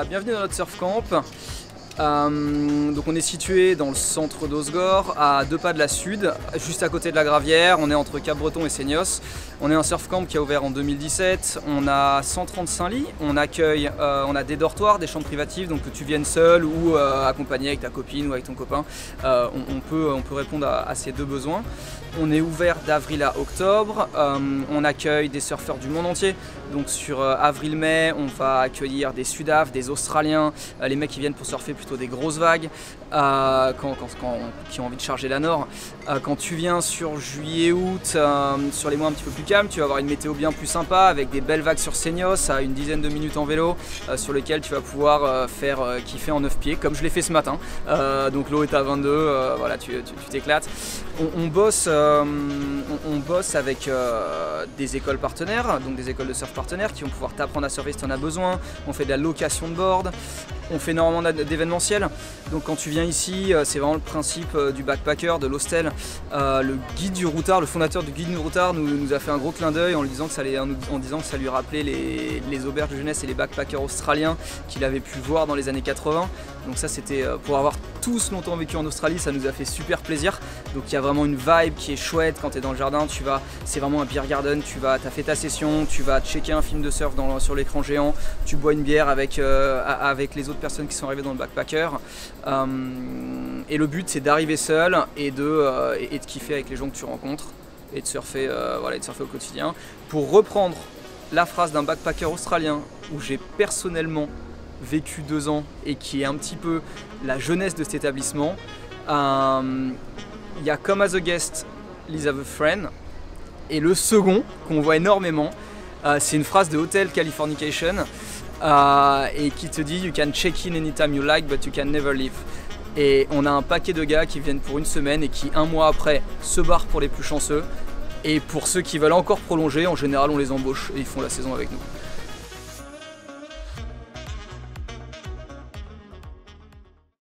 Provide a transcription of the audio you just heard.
Bienvenue dans notre surf camp. Donc on est situé dans le centre d'Osgore, à 2 pas de la Sud, juste à côté de la Gravière. On est entre Cap-Breton et Seignos. On est un surf camp qui a ouvert en 2017. On a 135 lits. On accueille, on a des dortoirs, des chambres privatives, donc que tu viennes seul ou accompagné avec ta copine ou avec ton copain. On peut répondre à ces deux besoins. On est ouvert d'avril à octobre. On accueille des surfeurs du monde entier. Donc sur avril-mai, on va accueillir des Sudaf, des Australiens, les mecs qui viennent pour surfer plutôt des grosses vagues, qui ont envie de charger la Nord. Quand tu viens sur juillet-août, sur les mois un petit peu plus calmes, tu vas avoir une météo bien plus sympa avec des belles vagues sur Seignos à une dizaine de minutes en vélo, sur lesquelles tu vas pouvoir faire kiffer en 9 pieds, comme je l'ai fait ce matin. Donc l'eau est à 22, voilà, tu t'éclates. On bosse avec des écoles partenaires, donc des écoles de surf partenaires qui vont pouvoir t'apprendre à surfer si tu en as besoin. On fait de la location de board, on fait énormément d'événementiels. Donc quand tu viens ici, c'est vraiment le principe du backpacker, de l'hostel. Le guide du routard, le fondateur du guide du routard nous a fait un gros clin d'œil en disant que ça lui rappelait les auberges de jeunesse et les backpackers australiens qu'il avait pu voir dans les années 80. Donc ça, c'était pour avoir tous longtemps vécu en Australie, ça nous a fait super plaisir. Donc il y a vraiment une vibe qui est chouette quand tu es dans le jardin. C'est vraiment un beer garden, tu as fait ta session, tu vas checker un film de surf sur l'écran géant, tu bois une bière avec les autres personnes qui sont arrivées dans le backpacker. Et le but, c'est d'arriver seul et de kiffer avec les gens que tu rencontres et de surfer, au quotidien. Pour reprendre la phrase d'un backpacker australien où j'ai personnellement vécu 2 ans et qui est un petit peu la jeunesse de cet établissement, il y a Come as a guest, Live as a friend, et le second qu'on voit énormément, c'est une phrase de Hotel Californication et qui te dit You can check in anytime you like but you can never leave. Et on a un paquet de gars qui viennent pour 1 semaine et qui 1 mois après se barrent pour les plus chanceux, et pour ceux qui veulent encore prolonger, en général on les embauche et ils font la saison avec nous.